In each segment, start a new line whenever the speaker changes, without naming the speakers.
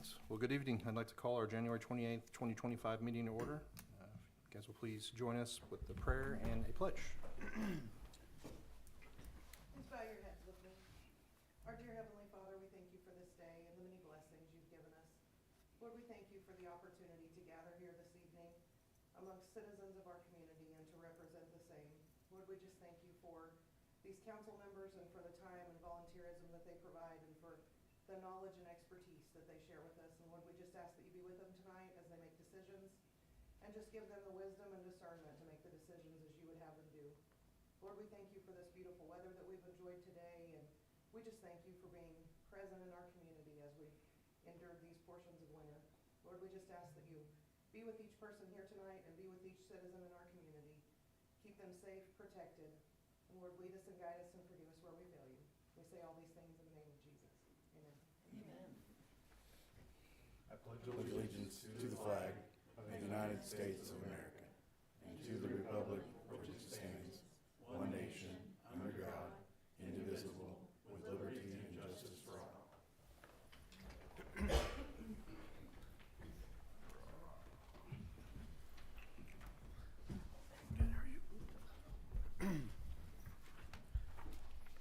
right. Well, good evening. I'd like to call our January 28th, 2025 meeting to order. You guys will please join us with the prayer and a pledge.
Please bow your heads with me. Our dear Heavenly Father, we thank you for this day and the many blessings you've given us. Lord, we thank you for the opportunity to gather here this evening amongst citizens of our community and to represent the same. Lord, we just thank you for these council members and for the time and volunteerism that they provide and for the knowledge and expertise that they share with us. And Lord, we just ask that you be with them tonight as they make decisions and just give them the wisdom and discernment to make the decisions as you would have them do. Lord, we thank you for this beautiful weather that we've enjoyed today, and we just thank you for being present in our community as we endured these portions of winter. Lord, we just ask that you be with each person here tonight and be with each citizen in our community. Keep them safe, protected. And Lord, lead us and guide us and forgive us where we fail you. We say all these things in the name of Jesus. Amen.
Amen.
I pledge allegiance to the flag of the United States of America and to the republic for which it stands, one nation, under God, indivisible, with liberty and justice for all.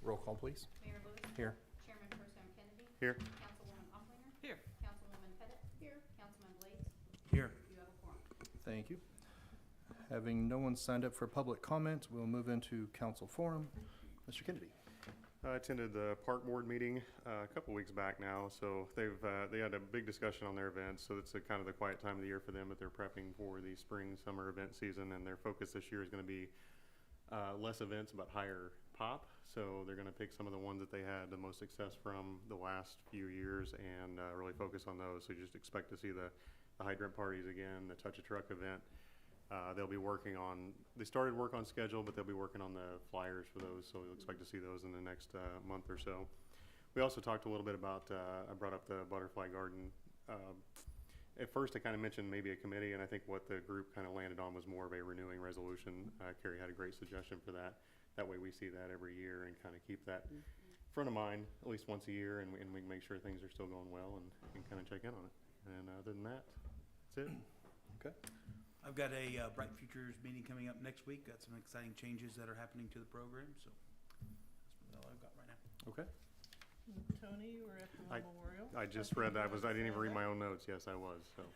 Roll call, please.
Mayor Lewis.
Here.
Chairman Pro Tem Kennedy.
Here.
Councilwoman Hofflinger.
Here.
Councilwoman Pettit. Here. Councilman Blades.
Here.
You have a quorum.
Thank you. Having no one signed up for public comment, we'll move into council forum. Mr. Kennedy.
I attended the park board meeting a couple weeks back now, so they had a big discussion on their events. So it's kind of the quiet time of the year for them, but they're prepping for the spring summer event season, and their focus this year is going to be less events but higher pop. So they're going to pick some of the ones that they had the most success from the last few years and really focus on those. So just expect to see the hydrant parties again, the touch a truck event. They'll be working on, they started work on schedule, but they'll be working on the flyers for those, so we'll expect to see those in the next month or so. We also talked a little bit about, I brought up the butterfly garden. At first I kind of mentioned maybe a committee, and I think what the group kind of landed on was more of a renewing resolution. Carrie had a great suggestion for that. That way we see that every year and kind of keep that front of mind at least once a year, and we can make sure things are still going well and kind of check in on it. And other than that, that's it.
Okay.
I've got a Bright Futures meeting coming up next week. Got some exciting changes that are happening to the program, so that's all I've got right now.
Okay.
Tony, you were at the memorial.
I just read that. I didn't even read my own notes. Yes, I was. So.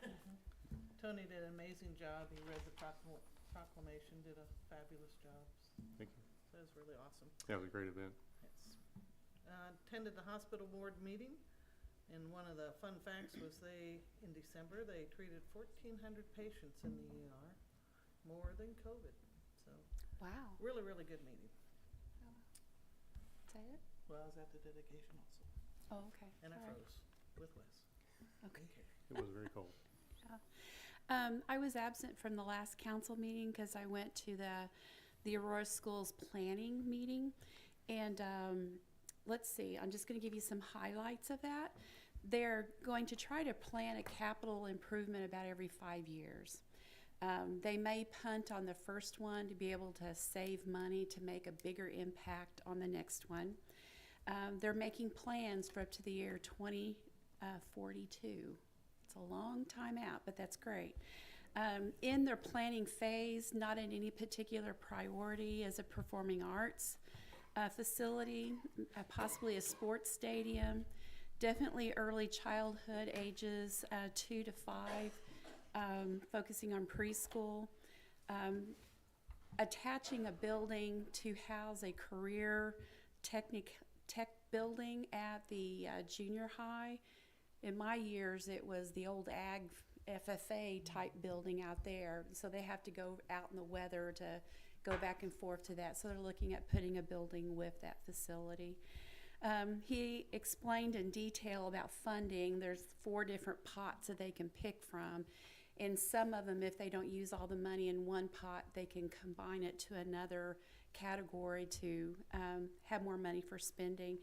Tony did an amazing job. He read the proclamation, did a fabulous job.
Thank you.
That was really awesome.
Yeah, it was a great event.
Yes. Attended the hospital board meeting, and one of the fun facts was in December, they treated 1,400 patients in the ER, more than COVID. So,
wow.
really, really good meeting.
Is that it?
Well, I was at the dedication also,
Oh, okay.
and I
All right.
froze with Wes.
Okay.
It was very cold.
I was absent from the last council meeting because I went to the Aurora Schools planning meeting. And let's see, I'm just going to give you some highlights of that. They're going to try to plan a capital improvement about every 5 years. They may punt on the first one to be able to save money to make a bigger impact on the next one. They're making plans for up to the year 2042. It's a long time out, but that's great. In their planning phase, not in any particular priority, is a performing arts facility, possibly a sports stadium, definitely early childhood ages 2 to 5, focusing on preschool, attaching a building to house a career tech building at the junior high. In my years, it was the old ag FFA type building out there, so they have to go out in the weather to go back and forth to that. So they're looking at putting a building with that facility. He explained in detail about funding. There's 4 different pots that they can pick from, and some of them, if they don't use all the money in one pot, they can combine it to another category to have more money for spending.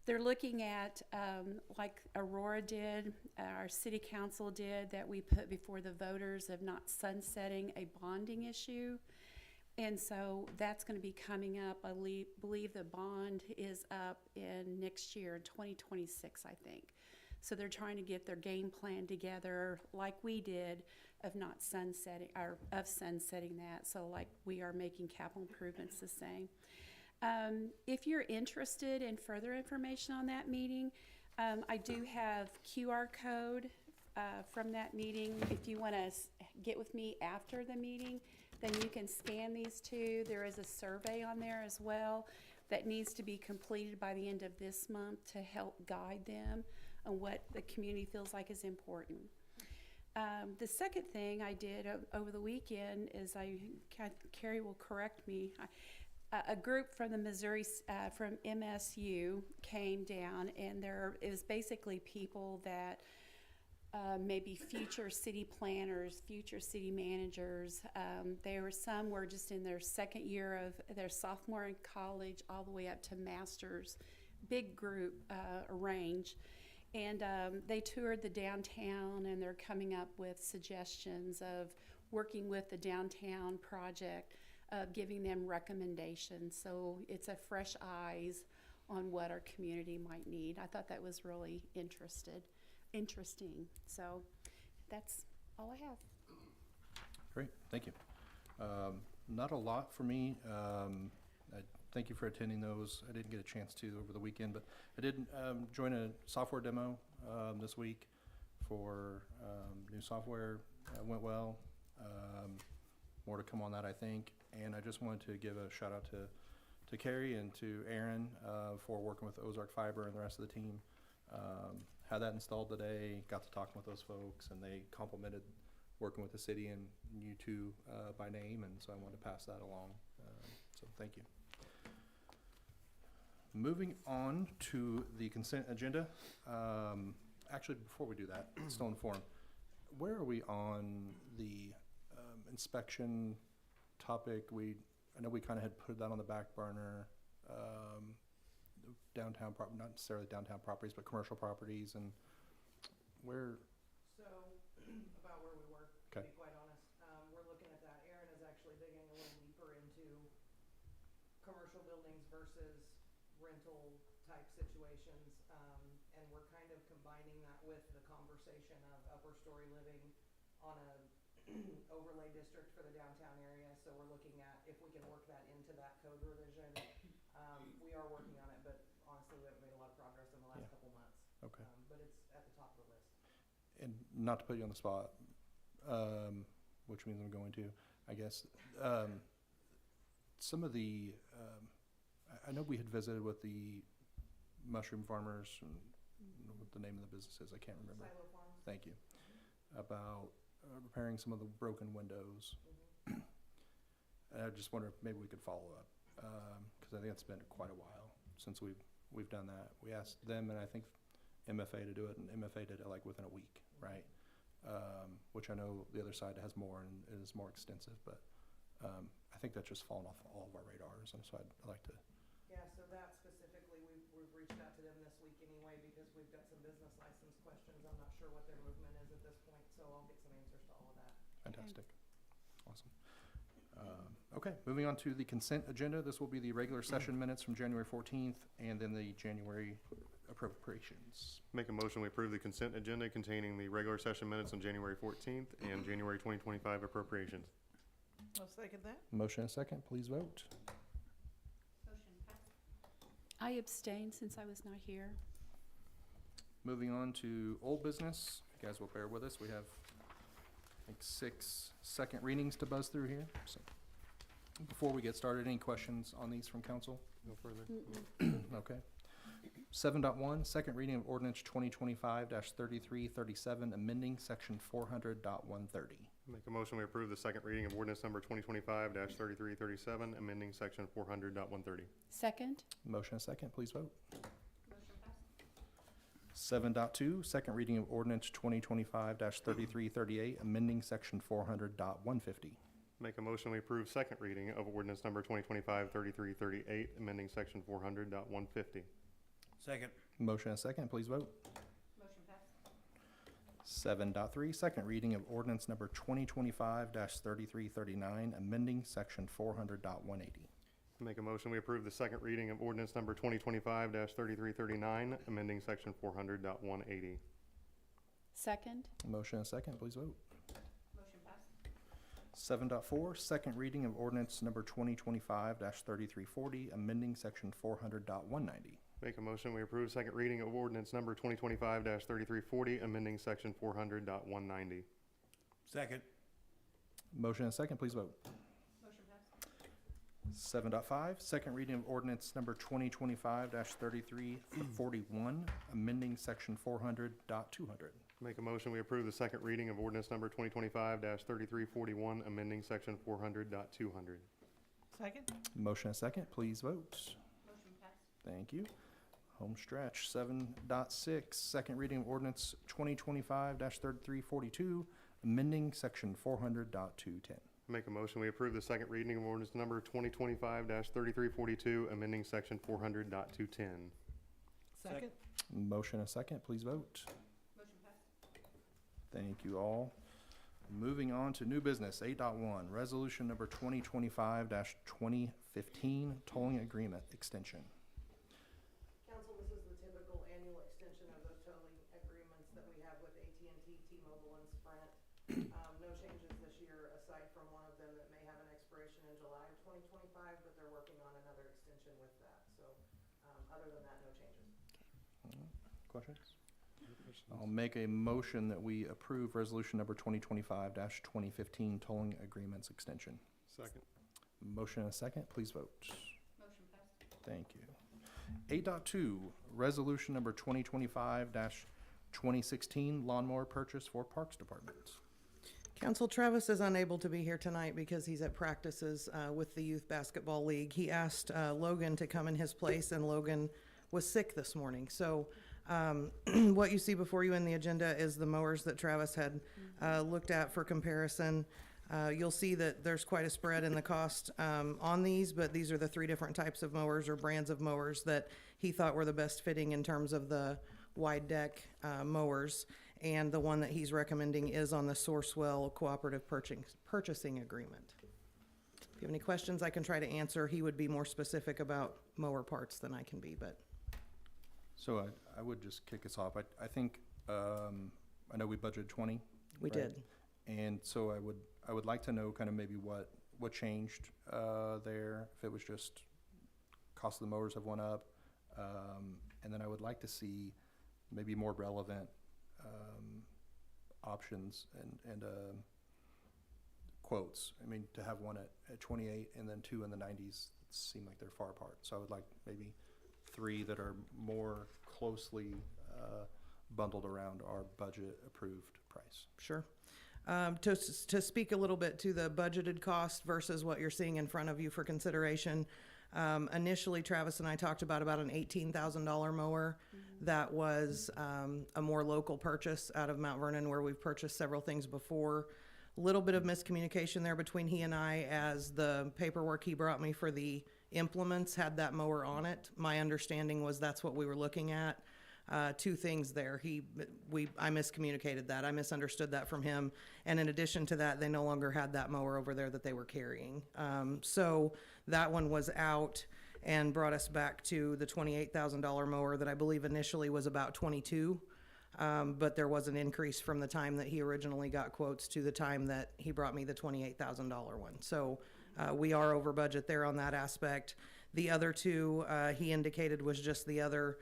They're looking at, like Aurora did, our city council did, that we put before the voters of not sunsetting a bonding issue. And so that's going to be coming up. I believe the bond is up in next year, 2026, I think. So they're trying to get their game plan together like we did of not sunsetting, or of sunsetting that. So like we are making capital improvements the same. If you're interested in further information on that meeting, I do have QR code from that meeting. If you want to get with me after the meeting, then you can scan these two. There is a survey on there as well that needs to be completed by the end of this month to help guide them on what the community feels like is important. The second thing I did over the weekend is Carrie will correct me, a group from the Missouri, from MSU came down, and it was basically people that maybe future city planners, future city managers. Some were just in their second year of their sophomore in college, all the way up to masters, big group range. And they toured the downtown, and they're coming up with suggestions of working with the downtown project, of giving them recommendations. So it's a fresh eyes on what our community might need. I thought that was really interesting. So that's all I have.
Great, thank you. Not a lot for me. Thank you for attending those. I didn't get a chance to over the weekend, but I did join a software demo this week for new software. Went well. More to come on that, I think. And I just wanted to give a shout out to Carrie and to Aaron for working with Ozark Fiber and the rest of the team. Had that installed today, got to talking with those folks, and they complimented working with the city and you two by name, and so I wanted to pass that along. So thank you. Moving on to the consent agenda. Actually, before we do that, still in form, where are we on the inspection topic? I know we kind of had put that on the back burner. Downtown, not necessarily downtown properties, but commercial properties, and where?
So, about where we were, to
Okay.
be quite honest. We're looking at that. Aaron is actually digging a little deeper into commercial buildings versus rental type situations. And we're kind of combining that with the conversation of upper story living on a overlay district for the downtown area. So we're looking at if we can work that into that code revision. We are working on it, but honestly, we haven't made a lot of progress in the last couple months.
Okay.
But it's at the top of the list.
And not to put you on the spot, which means I'm going to, I guess, some of the, I know we had visited with the mushroom farmers, and what the name of the business is, I can't remember.
Silo Farms.
Thank you. About repairing some of the broken windows. And I just wonder if maybe we could follow up, because I think it's been quite a while since we've done that. We asked them, and I think MFA to do it, and MFA did it like within a week, right? Which I know the other side has more and is more extensive, but I think that's just fallen off all of our radars, and so I'd like to.
Yeah, so that specifically, we've reached out to them this week anyway, because we've got some business license questions. I'm not sure what their movement is at this point, so I'll get some answers to all of that.
Fantastic. Awesome. Okay, moving on to the consent agenda. This will be the regular session minutes from January 14th and then the January appropriations.
Make a motion, we approve the consent agenda containing the regular session minutes on January 14th and January 2025 appropriations.
I'll second that.
Motion and second, please vote.
Motion passed.
I abstained since I was not here.
Moving on to old business. You guys will bear with us. We have, I think, 6 second readings to buzz through here. So before we get started, any questions on these from council?
No further.
Okay. 7.1, second reading of ordinance 2025-3337, amending section 400.130.
Make a motion, we approve the second reading of ordinance number 2025-3337, amending section 400.130.
Second?
Motion and second, please vote.
Motion passed.
7.2, second reading of ordinance 2025-3338, amending section 400.150.
Make a motion, we approve second reading of ordinance number 2025-3338, amending section 400.150.
Second.
Motion and second, please vote.
Motion passed.
7.3, second reading of ordinance number 2025-3339, amending section 400.180.
Make a motion, we approve the second reading of ordinance number 2025-3339, amending section 400.180.
Second?
Motion and a second, please vote.
Motion passed.
7.4, second reading of ordinance number 2025-3340, amending section 400.190.
Make a motion, we approve second reading of ordinance number 2025-3340, amending section 400.190.
Second.
Motion and a second, please vote.
Motion passed.
7.5, second reading of ordinance number 2025-3341, amending section 400.200.
Make a motion, we approve the second reading of ordinance number 2025-3341, amending section 400.200.
Second?
Motion and a second, please vote.
Motion passed.
Thank you. Home stretch. 7.6, second reading of ordinance 2025-3342, amending section 400.210.
Make a motion, we approve the second reading of ordinance number 2025-3342, amending section 400.210.
Second?
Motion and a second, please vote.
Motion passed.
Thank you all. Moving on to new business, 8.1, resolution number 2025-2015, tolling agreement extension.
Council, this is the typical annual extension of those tolling agreements that we have with AT&T, T-Mobile, and Sprint. No changes this year, aside from one of them that may have an expiration in July of 2025, but they're working on another extension with that. So, other than that, no changes.
Questions? I'll make a motion that we approve resolution number 2025-2015, tolling agreements extension.
Second.
Motion and a second, please vote.
Motion passed.
Thank you. 8.2, resolution number 2025-2016, lawnmower purchase for Parks Department.
Council, Travis is unable to be here tonight because he's at practices with the Youth Basketball League. He asked Logan to come in his place, and Logan was sick this morning. So what you see before you in the agenda is the mowers that Travis had looked at for comparison. You'll see that there's quite a spread in the cost on these, but these are the three different types of mowers or brands of mowers that he thought were the best fitting in terms of the wide deck mowers. And the one that he's recommending is on the Sourcewell Cooperative Purchasing Agreement. If you have any questions, I can try to answer. He would be more specific about mower parts than I can be, but
So I would just kick us off. I think, I know we budgeted 20.
we
right?
did.
And so I would like to know kind of maybe what changed there, if it was just cost of the mowers have went up. And then I would like to see maybe more relevant options and quotes. I mean, to have one at 28 and then two in the 90s seem like they're far apart. So I would like maybe three that are more closely bundled around our budget approved price.
Sure. To speak a little bit to the budgeted cost versus what you're seeing in front of you for consideration, initially Travis and I talked about an $18,000 mower. That was a more local purchase out of Mount Vernon, where we've purchased several things before. A little bit of miscommunication there between he and I, as the paperwork he brought me for the implements had that mower on it. My understanding was that's what we were looking at. Two things there. I miscommunicated that. I misunderstood that from him. And in addition to that, they no longer had that mower over there that they were carrying. So that one was out and brought us back to the $28,000 mower that I believe initially was about 22. But there was an increase from the time that he originally got quotes to the time that he brought me the $28,000 one. So we are over budget there on that aspect. The other two he indicated was just the other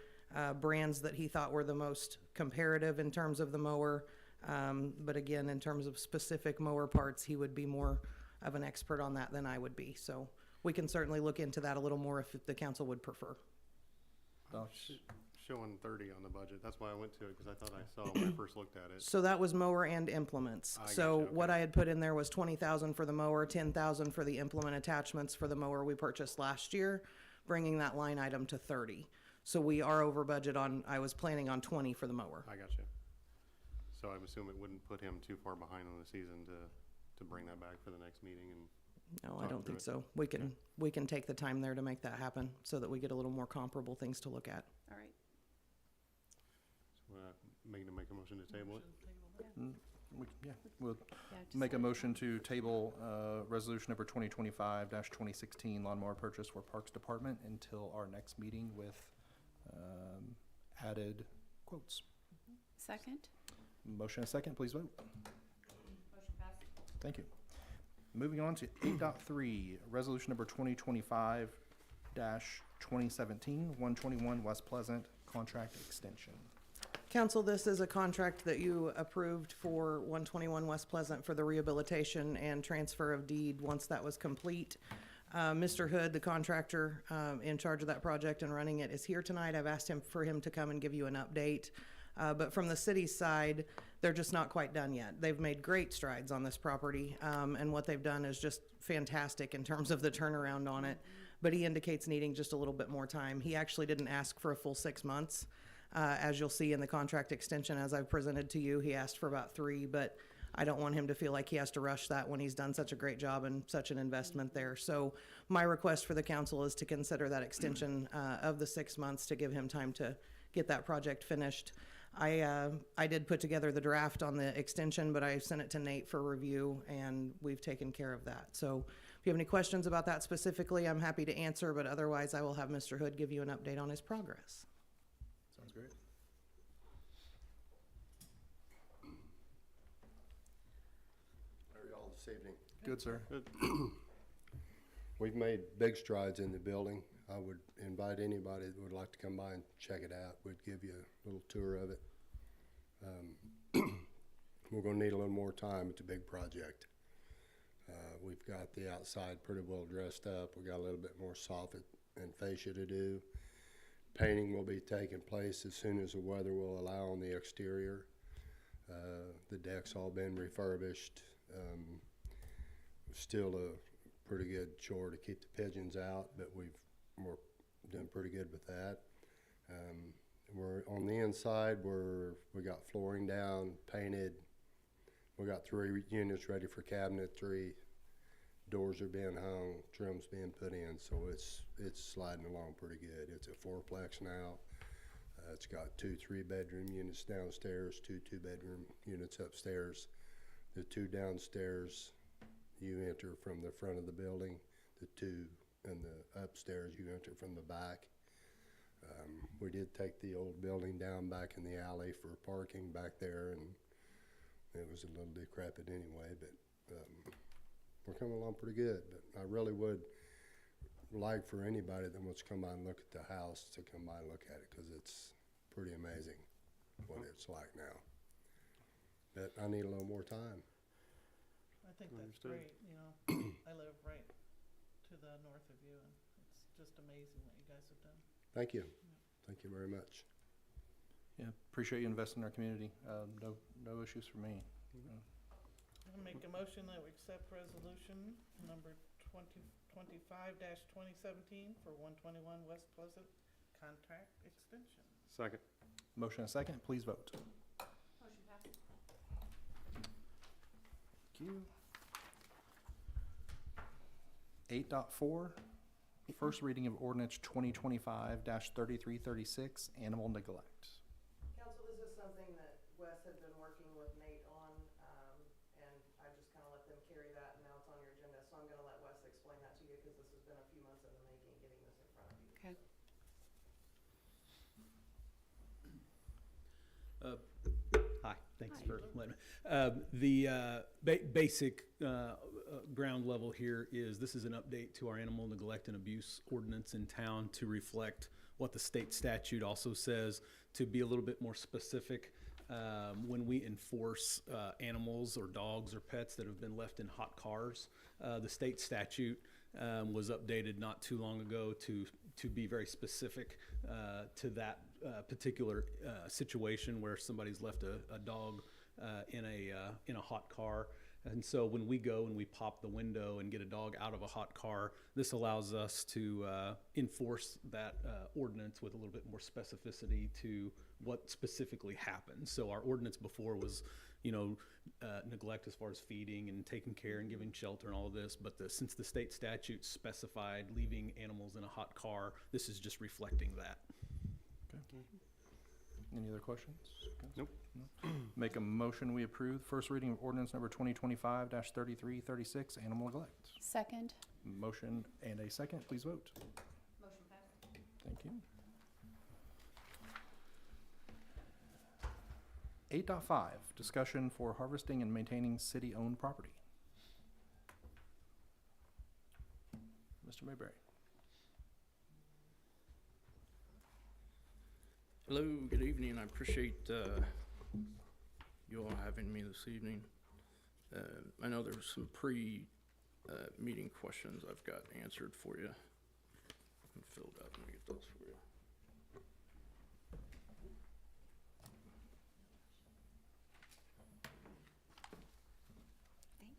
brands that he thought were the most comparative in terms of the mower. But again, in terms of specific mower parts, he would be more of an expert on that than I would be. So we can certainly look into that a little more if the council would prefer.
Showing 30 on the budget. That's why I went to it, because I thought I saw when I first looked at it.
So that was mower and implements.
I
So
gotcha,
what
okay.
I had put in there was 20,000 for the mower, 10,000 for the implement attachments for the mower we purchased last year, bringing that line item to 30. So we are over budget I was planning on 20 for the mower.
I got you. So I assume it wouldn't put him too far behind on the season to bring that back for the next meeting and.
No, I
Talk
don't
through
think
it.
so. We can take the time there to make that happen so that we get a little more comparable things to look at.
All right.
Make a motion to table it?
We'll
Yeah, just
make a
let it
motion
go.
to table resolution number 2025-2016, lawnmower purchase for Parks Department until our next meeting with added quotes.
Second?
Motion and a second, please vote.
Motion passed.
Thank you. Moving on to 8.3, resolution number 2025-2017-121 West Pleasant contract extension.
Council, this is a contract that you approved for 121 West Pleasant for the rehabilitation and transfer of deed once that was complete. Mr. Hood, the contractor in charge of that project and running it, is here tonight. I've asked him for him to come and give you an update. But from the city's side, they're just not quite done yet. They've made great strides on this property, and what they've done is just fantastic in terms of the turnaround on it. But he indicates needing just a little bit more time. He actually didn't ask for a full 6 months. As you'll see in the contract extension, as I've presented to you, he asked for about 3, but I don't want him to feel like he has to rush that when he's done such a great job and such an investment there. So my request for the council is to consider that extension of the 6 months to give him time to get that project finished. I did put together the draft on the extension, but I sent it to Nate for review, and we've taken care of that. So if you have any questions about that specifically, I'm happy to answer, but otherwise I will have Mr. Hood give you an update on his progress.
Sounds great.
How are y'all this evening?
Good, sir.
We've made big strides in the building. I would invite anybody that would like to come by and check it out. We'd give you a little tour of it. We're gonna need a little more time. It's a big project. We've got the outside pretty well dressed up. We got a little bit more soffit and fascia to do. Painting will be taking place as soon as the weather will allow on the exterior. The deck's all been refurbished. Still a pretty good chore to keep the pigeons out, but we're doing pretty good with that. We're on the inside, we got flooring down, painted. We got 3 units ready for cabinetry. Doors are being hung, trim's being put in, so it's sliding along pretty good. It's a 4-plex now. It's got 2 3-bedroom units downstairs, 2 2-bedroom units upstairs. The 2 downstairs, you enter from the front of the building. The 2 in the upstairs, you enter from the back. We did take the old building down back in the alley for parking back there, and it was a little decrepit anyway, but we're coming along pretty good. But I really would like for anybody that wants to come by and look at the house to come by and look at it, because it's pretty amazing what it's like now. But I need a little more time.
I think that's
Understood.
great, you know, I live right to the north of you, and it's just amazing what you guys have done.
Thank you. Thank you very much.
Yeah, appreciate you investing in our community. No issues for me.
I make a motion that we accept resolution number 2025-2017 for 121 West Pleasant contract extension.
Second.
Motion and a second, please vote.
Motion passed.
Thank you. 8.4, first reading of ordinance 2025-3336, animal neglect.
Council, this is something that Wes had been working with Nate on, and I just kind of let them carry that, and now it's on your agenda. So I'm going to let Wes explain that to you, because this has been a few months in the making, getting this in front of you.
Okay.
Hi, thanks for letting me. The basic ground level here is this is an update to our animal neglect and abuse ordinance in town to reflect what the state statute also says, to be a little bit more specific. When we enforce animals or dogs or pets that have been left in hot cars, the state statute was updated not too long ago to be very specific to that particular situation where somebody's left a dog in a hot car. And so when we go and we pop the window and get a dog out of a hot car, this allows us to enforce that ordinance with a little bit more specificity to what specifically happened. So our ordinance before was, neglect as far as feeding and taking care and giving shelter and all of this. But since the state statute specified leaving animals in a hot car, this is just reflecting that.
Okay. Any other questions?
Nope.
No? Make a motion, we approve first reading of ordinance number 2025-3336, animal neglect.
Second.
Motion and a second, please vote.
Motion passed.
Thank you. 8.5, discussion for harvesting and maintaining city-owned property. Mr. Mayberry.
Hello, good evening. I appreciate you all having me this evening. I know there were some pre-meeting questions I've got answered for you and filled out. Let me get those for you.
Thank you.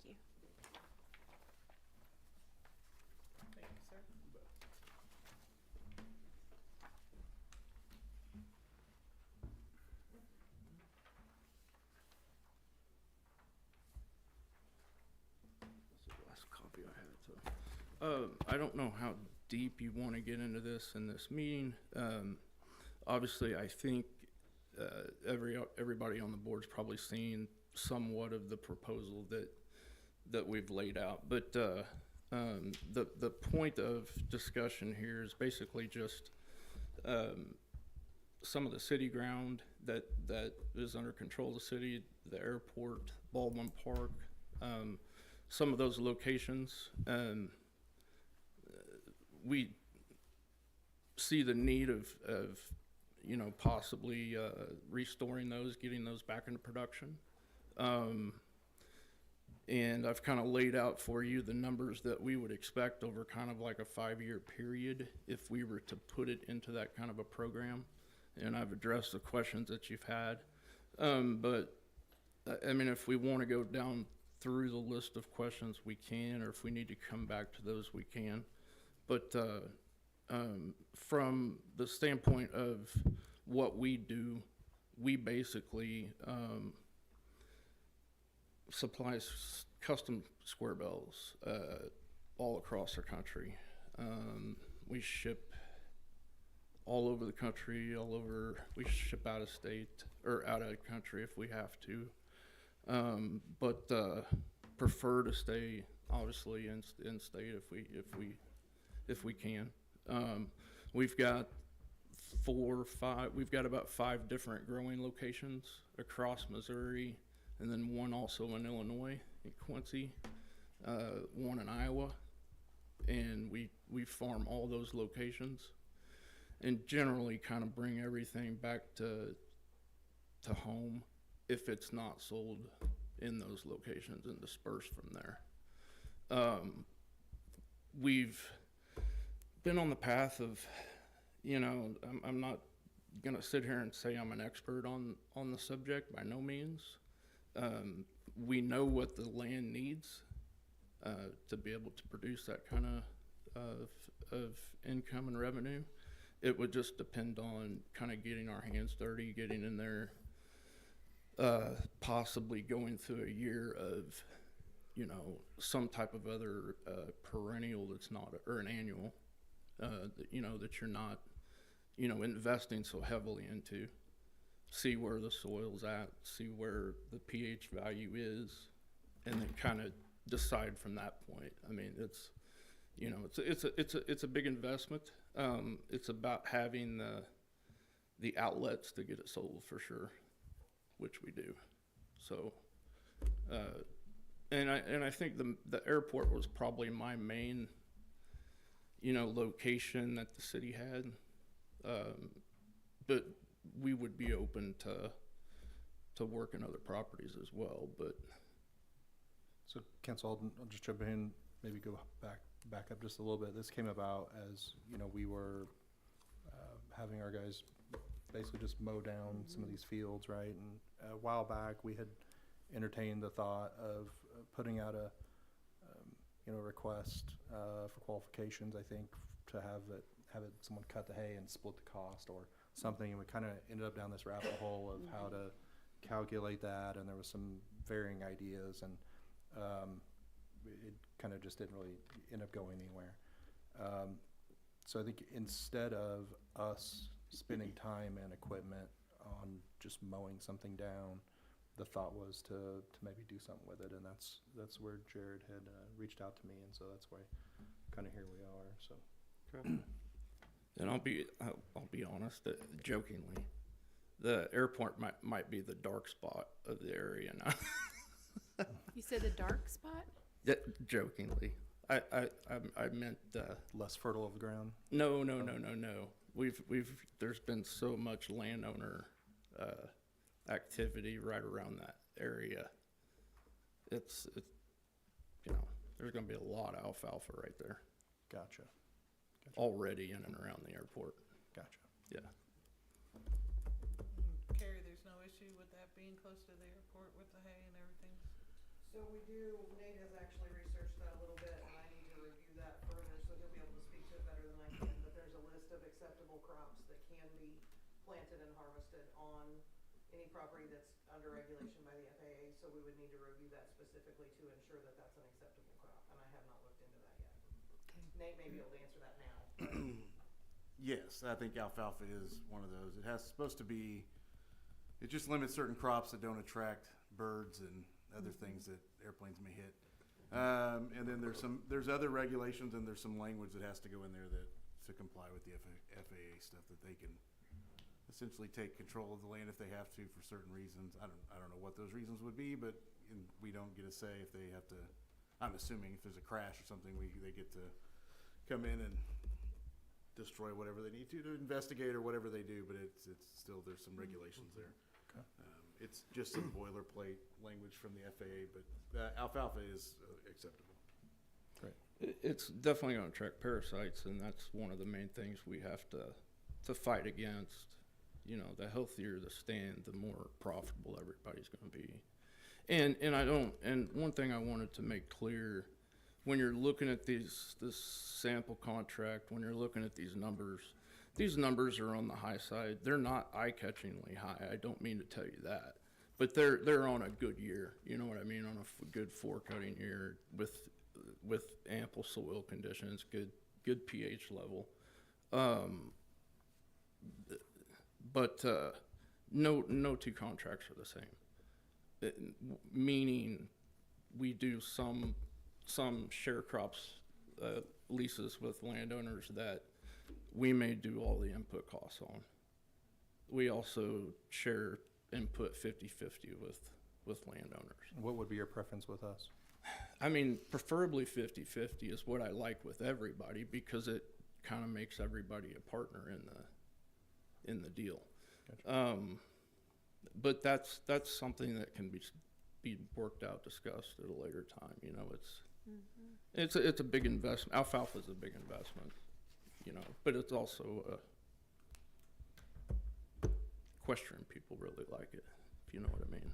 Thank you, sir.
That's the last copy I had. So, I don't know how deep you want to get into this in this meeting. Obviously, I think everybody on the board's probably seen somewhat of the proposal that we've laid out. But the point of discussion here is basically just some of the city ground that is under control of the city, the airport, Baldwin Park, some of those locations. We see the need of possibly restoring those, getting those back into production. And I've kind of laid out for you the numbers that we would expect over kind of like a 5-year period if we were to put it into that kind of a program. And I've addressed the questions that you've had. But I mean, if we want to go down through the list of questions, we can, or if we need to come back to those, we can. But from the standpoint of what we do, we basically supply custom square bells all across our country. We ship all over the country, we ship out of state or out of country if we have to. But prefer to stay obviously in state if we can. We've got we've got about 5 different growing locations across Missouri, and then one also in Illinois, in Quincy, one in Iowa, and we farm all those locations and generally kind of bring everything back to home if it's not sold in those locations and dispersed from there. We've been on the path of, I'm not gonna sit here and say I'm an expert on the subject, by no means. We know what the land needs to be able to produce that kind of income and revenue. It would just depend on kind of getting our hands dirty, getting in there, possibly going through a year of, some type of other perennial that's not, or an annual, that you're not, investing so heavily into. See where the soil's at, see where the pH value is, and then kind of decide from that point. I mean, it's a big investment. It's about having the outlets to get it sold for sure, which we do. So, and I think the airport was probably my main, location that the city had. But we would be open to work in other properties as well. But
So, Council, I'll just jump in, maybe go back up just a little bit. This came about as, we were having our guys basically just mow down some of these fields, right? And a while back, we had entertained the thought of putting out a request for qualifications, I think, to have it someone cut the hay and split the cost or something. And we kind of ended up down this rabbit hole of how to calculate that, and there was some varying ideas, and it kind of just didn't really end up going anywhere. So I think instead of us spending time and equipment on just mowing something down, the thought was to maybe do something with it, and that's where Jared had reached out to me, and so that's why kind of here we are. So,
and I'll be honest, jokingly, The airport might be the dark spot of the area now.
You said the dark spot?
Yeah, jokingly. I meant,
Less fertile of the ground?
no. There's been so much landowner, activity right around that area. It's, there's gonna be a lot of alfalfa right there
Gotcha.
already in and around the airport.
Gotcha.
Yeah.
Carrie, there's no issue with that being close to the airport with the hay and everything?
So we do, Nate has actually researched that a little bit, and I need to review that further, so he'll be able to speak to it better than I can. But there's a list of acceptable crops that can be planted and harvested on any property that's under regulation by the FAA, so we would need to review that specifically to ensure that that's an acceptable crop, and I have not looked into that yet. Nate may be able to answer that now.
Yes, I think alfalfa is one of those. It has supposed to be. It just limits certain crops that don't attract birds and other things that airplanes may hit. And then there's other regulations and there's some language that has to go in there to comply with the FAA stuff, that they can essentially take control of the land if they have to for certain reasons. I don't know what those reasons would be, but we don't get a say if they have to. I'm assuming if there's a crash or something, they get to come in and destroy whatever they need to investigate or whatever they do. But it's still, there's some regulations there.
Okay.
It's just some boilerplate language from the FAA, but alfalfa is acceptable.
It's definitely going to attract parasites, and that's one of the main things we have to fight against. The healthier the stand, the more profitable everybody's going to be. And one thing I wanted to make clear, when you're looking at this sample contract, when you're looking at these numbers are on the high side. They're not eye-catchingly high. I don't mean to tell you that, but they're on a good year. You know what I mean? On a good four-cutting year with ample soil conditions, good pH level. But no two contracts are the same. Meaning, we do some share crops leases with landowners that we may do all the input costs on. We also share input 50-50 with landowners.
What would be your preference with us?
I mean, preferably 50-50 is what I like with everybody, because it kind of makes everybody a partner in the deal.
Gotcha.
But that's something that can be worked out, discussed at a later time. It's a big investment. Alfalfa is a big investment, but it's also equestrian people really like it, if you know what I mean.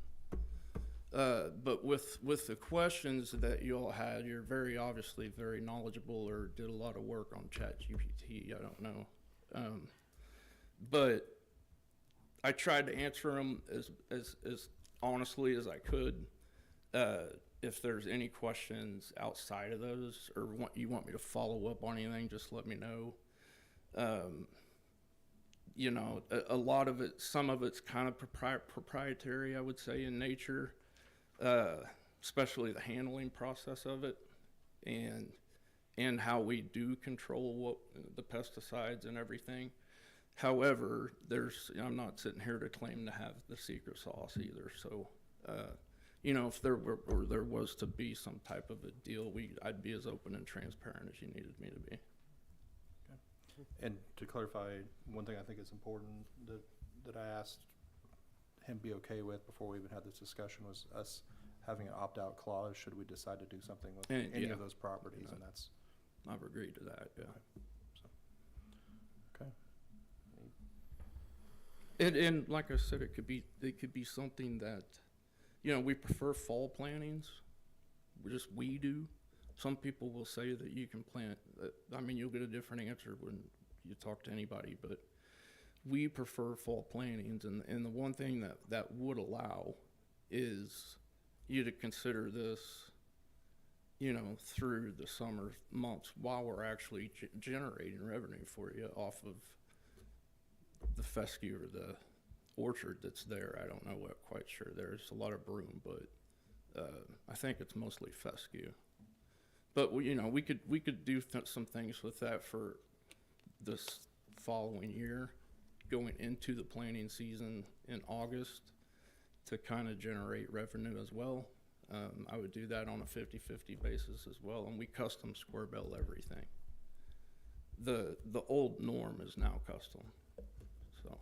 But with the questions that you all had, you're very obviously very knowledgeable or did a lot of work on ChatGPT. I don't know. But I tried to answer them as honestly as I could. If there's any questions outside of those, or you want me to follow up on anything, just let me know. A lot of it, some of it's kind of proprietary, I would say, in nature, especially the handling process of it, and how we do control the pesticides and everything. However, I'm not sitting here to claim to have the secret sauce either. So, if there was to be some type of a deal, I'd be as open and transparent as you needed me to be.
Okay. And to clarify, one thing I think is important that I asked him be okay with before we even had this discussion was us having an opt-out clause should we decide to do something with any of those properties, and that's.
I've agreed to that. Yeah.
Okay. Okay.
And like I said, it could be something that, we prefer fall plantings. We do. Some people will say that you can plant. You'll get a different answer when you talk to anybody, but we prefer fall plantings. And the one thing that would allow is you to consider this, through the summer months while we're actually generating revenue for you off of the fescue or the orchard that's there. I don't know what quite sure. There's a lot of broom, but I think it's mostly fescue. But we could do some things with that for this following year, going into the planting season in August to kind of generate revenue as well. I would do that on a 50-50 basis as well, and we custom square bell everything. The old norm is now custom, so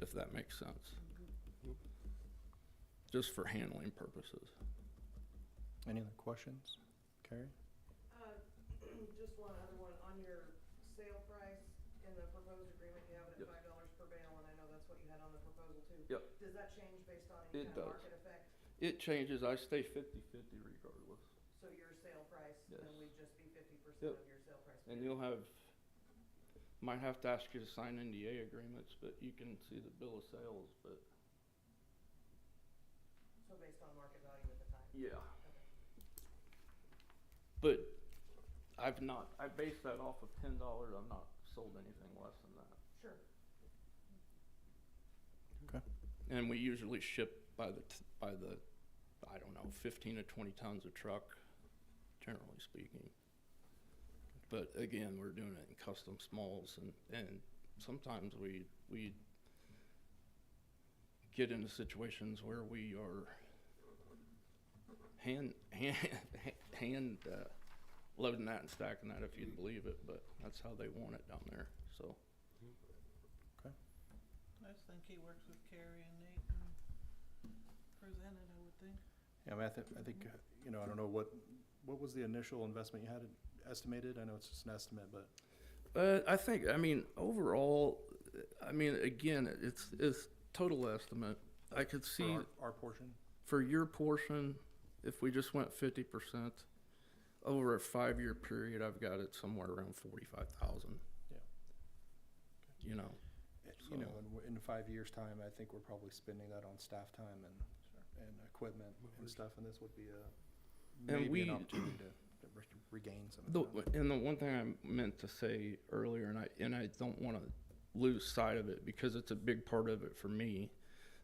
if that makes sense, just for handling purposes.
Any other questions? Carrie?
Just one other one, on your sale price in the proposed agreement, you have it
Yep.
at $5 per bale, and I know that's what you had on the proposal too.
Yep.
Does that change based on any
It
kind of
does.
market effect?
It changes. I stay 50-50 regardless.
So your sale price,
Yes.
then we'd just be 50%
Yep.
of your sale price?
And you'll have, might have to ask you to sign NDA agreements, but you can see the bill of sales, but
So based on market value at the time?
yeah.
Okay.
But I based that off of $10. I've not sold anything less than that.
Sure.
Okay.
And we usually ship by the, I don't know, 15 to 20 tons a truck, generally speaking. But again, we're doing it in custom smalls, and sometimes we get into situations where we are hand loading that and stacking that, if you'd believe it, but that's how they want it down there, so.
I just think he works with Carrie and Nate and presented, I would think.
Yeah, I mean, I think, you know, I don't know what was the initial investment you had estimated? I know it's just an estimate, but.
I think, I mean, overall, I mean, again, it's total estimate. I could see
For our portion?
for your portion, if we just went 50%, over a 5-year period, I've got it somewhere around 45,000.
Yeah.
You know,
You know,
so-
in 5 years' time, I think we're probably spending that on staff time and equipment and stuff, and this would be
And
maybe an
we-
opportunity to regain some of that.
And the one thing I meant to say earlier, and I don't want to lose sight of it because it's a big part of it for me.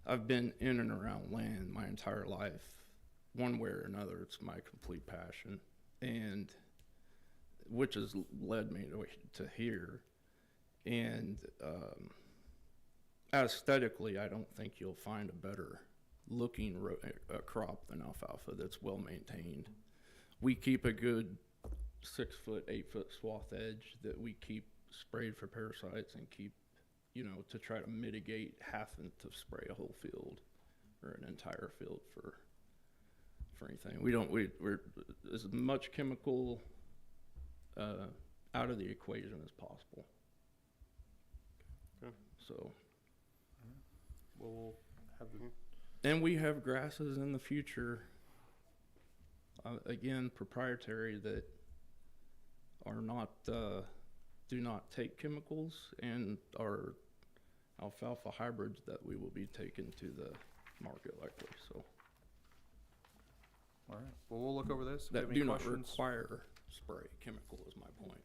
I've been in and around land my entire life, one way or another. It's my complete passion, and which has led me to here. And aesthetically, I don't think you'll find a better looking crop than alfalfa that's well maintained. We keep a good 6 foot, 8 foot swath edge that we keep sprayed for parasites and keep, you know, to try to mitigate having to spray a whole field or an entire field for anything. We're as much chemical out of the equation as possible.
Okay.
So.
We'll have the,
And we have grasses in the future, again, proprietary, that are not, do not take chemicals, and are alfalfa hybrids that we will be taking to the market likely, so.
all right, well, we'll look over this. If you have
That
any
do not
questions,
require spray chemical is my point.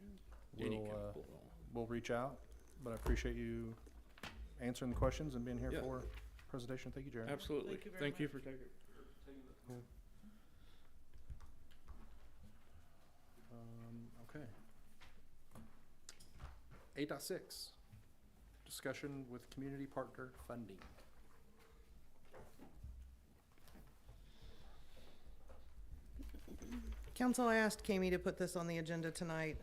Any
We'll,
chemical at all.
we'll reach out, but I appreciate you answering the questions and being here
Yeah.
for presentation. Thank you, Jared.
Absolutely.
Thank you very
Thank you
much.
for taking the time.
Okay. 8.6, discussion with community partner funding.
Council, I asked Kami to put this on the agenda tonight.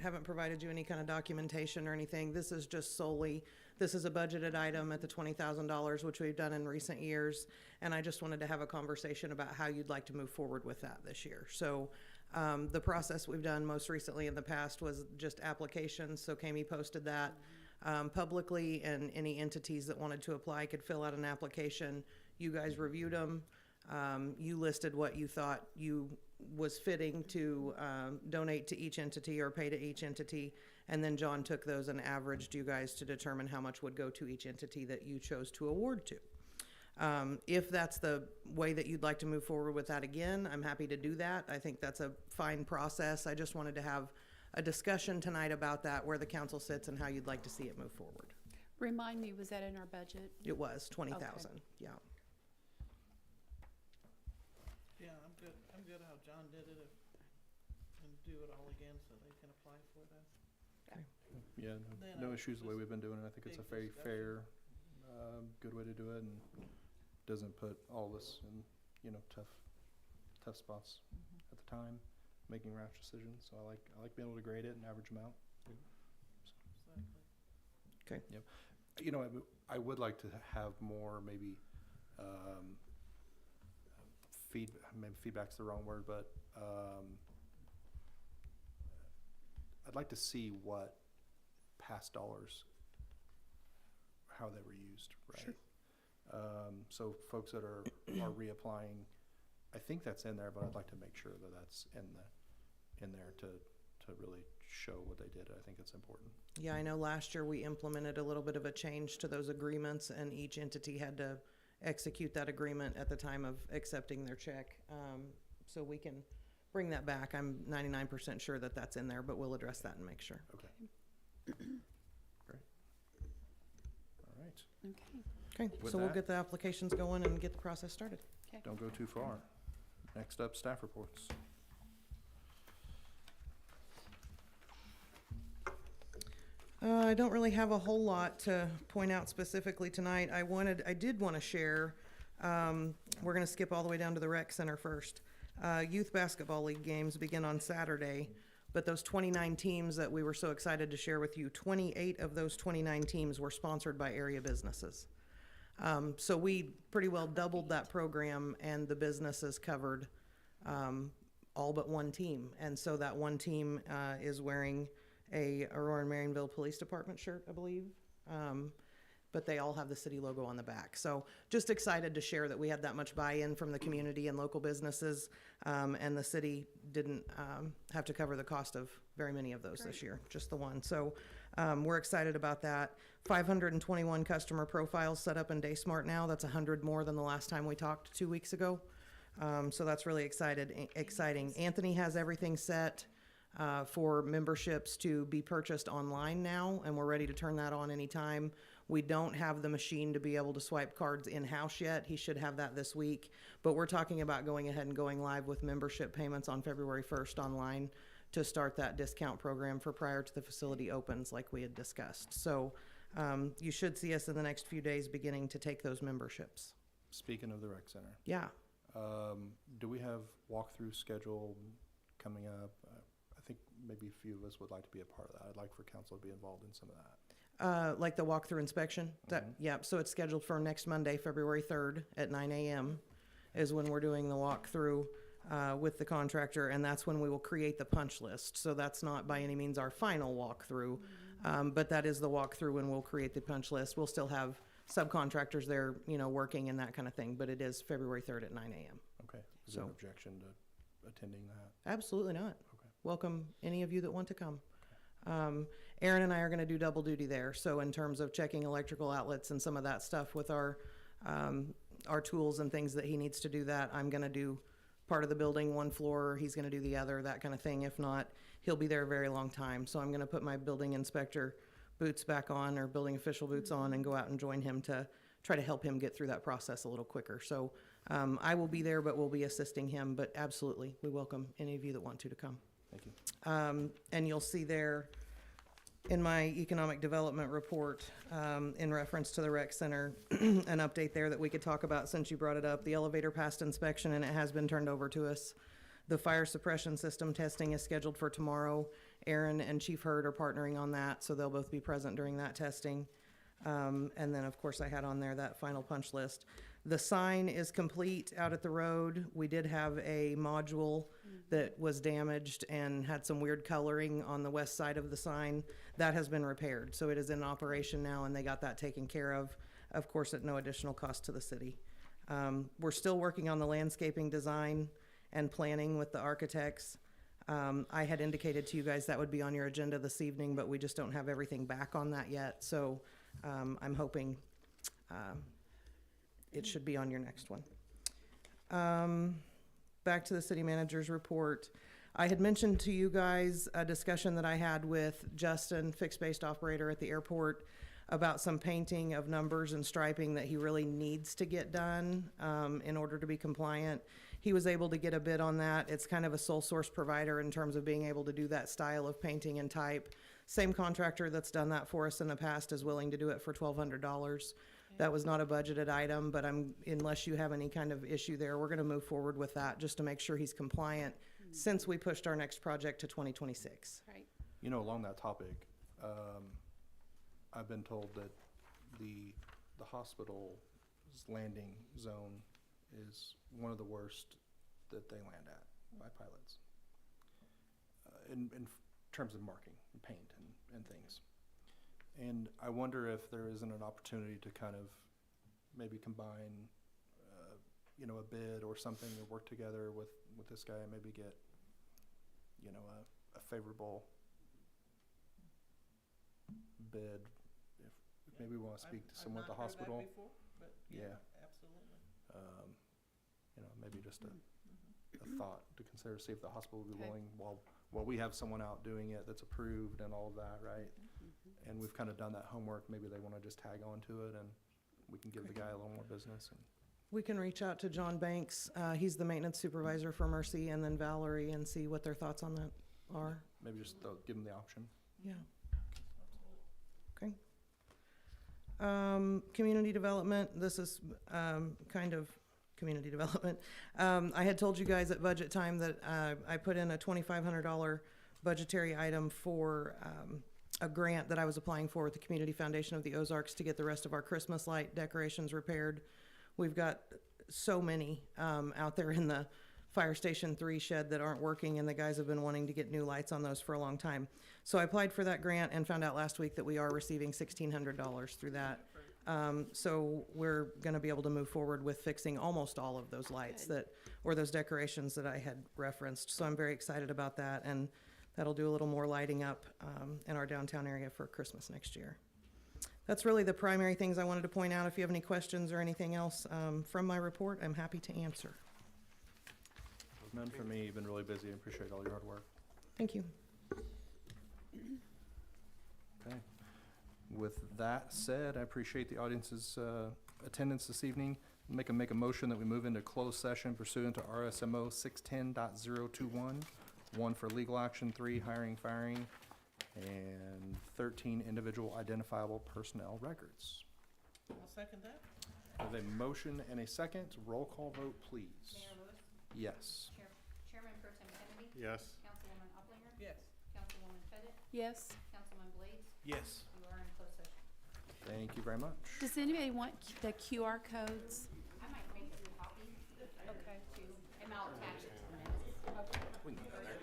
Haven't provided you any kind of documentation or anything. This is just solely, this is a budgeted item at the $20,000, which we've done in recent years. And I just wanted to have a conversation about how you'd like to move forward with that this year. So the process we've done most recently in the past was just applications. So Kami posted that publicly, and any entities that wanted to apply could fill out an application. You guys reviewed them. You listed what you thought was fitting to donate to each entity or pay to each entity, and then John took those and averaged you guys to determine how much would go to each entity that you chose to award to. If that's the way that you'd like to move forward with that again, I'm happy to do that. I think that's a fine process. I just wanted to have a discussion tonight about that, where the council sits and how you'd like to see it move forward.
Remind me, was that in our budget?
It was 20,000, yeah.
Yeah, I'm good how John did it, and do it all again so they can apply for that.
Yeah,
Then
no
I
issues the way
just
we've been doing it. I think it's a
big
very
discussion.
fair, good way to do it, and doesn't put all of us in, tough spots at the time, making rash decisions. So I like being able to grade it and average them out.
Exactly.
I would like to have more maybe, maybe feedback's the wrong word, but I'd like to see what past dollars, how they were used, right?
Sure.
So folks that are reapplying, I think that's in there, but I'd like to make sure that that's in there to really show what they did. I think it's important.
Yeah, I know last year we implemented a little bit of a change to those agreements, and each entity had to execute that agreement at the time of accepting their check. So we can bring that back. I'm 99% sure that that's in there, but we'll address that and make sure.
Okay. Great. All right.
Okay.
Okay,
With
so we'll
that-
get the applications going and get the process started.
Don't go too far. Next up, staff reports.
I don't really have a whole lot to point out specifically tonight. I did want to share, we're going to skip all the way down to the rec center first. Youth Basketball League games begin on Saturday, but those 29 teams that we were so excited to share with you, 28 of those 29 teams were sponsored by area businesses. So we pretty well doubled that program, and the businesses covered all but one team. And so that one team is wearing a Aurora and Marionville Police Department shirt, I believe. But they all have the city logo on the back. So just excited to share that we had that much buy-in from the community and local businesses, and the city didn't have to cover the cost of very many of those this year, just the one. So we're excited about that. 521 customer profiles set up in DaySmart now. That's 100 more than the last time we talked 2 weeks ago. So that's really exciting. Anthony has everything set for memberships to be purchased online now, and we're ready to turn that on anytime. We don't have the machine to be able to swipe cards in-house yet. He should have that this week. But we're talking about going ahead and going live with membership payments on February 1st online to start that discount program for prior to the facility opens, like we had discussed. So you should see us in the next few days beginning to take those memberships.
Speaking of the rec center,
Yeah.
do we have walkthrough schedule coming up? I think maybe a few of us would like to be a part of that. I'd like for council to be involved in some of that.
Like the walkthrough inspection? Yeah, so it's scheduled for next Monday, February 3rd at 9 a.m. is when we're doing the walkthrough with the contractor, and that's when we will create the punch list. So that's not by any means our final walkthrough, but that is the walkthrough when we'll create the punch list. We'll still have subcontractors there, working and that kind of thing, but it is February 3rd at 9 a.m.
Okay. Is there an
So-
objection to attending that?
Absolutely not.
Okay.
Welcome any of you that want to come. Aaron and I are going to do double duty there. So in terms of checking electrical outlets and some of that stuff with our tools and things that he needs to do that, I'm going to do part of the building, one floor, he's going to do the other, that kind of thing. If not, he'll be there a very long time. So I'm going to put my building inspector boots back on, or building official boots on, and go out and join him to try to help him get through that process a little quicker. So I will be there, but we'll be assisting him. But absolutely, we welcome any of you that want to come.
Thank you.
And you'll see there in my economic development report, in reference to the rec center, an update there that we could talk about since you brought it up. The elevator passed inspection and it has been turned over to us. The fire suppression system testing is scheduled for tomorrow. Aaron and Chief Hurd are partnering on that, so they'll both be present during that testing. And then, of course, I had on there that final punch list. The sign is complete out at the road. We did have a module that was damaged and had some weird coloring on the west side of the sign. That has been repaired, so it is in operation now, and they got that taken care of course, at no additional cost to the city. We're still working on the landscaping design and planning with the architects. I had indicated to you guys that would be on your agenda this evening, but we just don't have everything back on that yet, so I'm hoping it should be on your next one. Back to the city manager's report. I had mentioned to you guys a discussion that I had with Justin, fixed-based operator at the airport, about some painting of numbers and striping that he really needs to get done in order to be compliant. He was able to get a bid on that. It's kind of a sole source provider in terms of being able to do that style of painting and type. Same contractor that's done that for us in the past is willing to do it for $1,200. That was not a budgeted item, but unless you have any kind of issue there, we're gonna move forward with that just to make sure he's compliant since we pushed our next project to 2026.
Right.
You know, along that topic, I've been told that the hospital's landing zone is one of the worst that they land at by pilots. In terms of marking, and paint and things. And I wonder if there isn't an opportunity to kind of maybe combine, a bid or something, or work together with this guy and maybe get, a favorable bid. If maybe we want to speak to someone at the hospital.
I've not heard that before, but
Yeah.
absolutely.
Maybe just a thought to consider, see if the hospital would be willing, while we have someone out doing it that's approved and all of that, right? And we've kind of done that homework, maybe they want to just tag on to it and we can give the guy a little more business. And
We can reach out to John Banks. He's the maintenance supervisor for Mercy, and then Valerie, and see what their thoughts on that are.
maybe just give them the option.
Yeah. Okay. Community development, this is, kind of community development. I had told you guys at budget time that, I put in a $2,500 budgetary item for, a grant that I was applying for with the Community Foundation of the Ozarks to get the rest of our Christmas light decorations repaired. We've got so many, out there in the Fire Station 3 shed that aren't working, and the guys have been wanting to get new lights on those for a long time. So I applied for that grant and found out last week that we are receiving $1,600 through that. So we're gonna be able to move forward with fixing almost all of those lights or those decorations that I had referenced. So I'm very excited about that, and that'll do a little more lighting up, in our downtown area for Christmas next year. That's really the primary things I wanted to point out. If you have any questions or anything else, from my report, I'm happy to answer.
None for me, you've been really busy, I appreciate all your hard work.
Thank you.
Okay. With that said, I appreciate the audience's attendance this evening. Make a motion that we move into closed session pursuant to RSMO 610.021, 1 for legal action, 3 hiring, firing, and 13 individual identifiable personnel records.
I'll second that.
I have a motion and a second. Roll call vote, please.
Mayor Lewis,
Yes.
Chairman Pro Tem Kennedy,
Yes.
Councilwoman Uplinger,
Yes.
Councilwoman Pettit,
Yes.
Councilman Blades,
Yes.
you are in closed session.
Thank you very much.
Does anybody want the QR codes?
I might make you a copy.
Okay.
And I'll attach it to the minutes.
We can go there.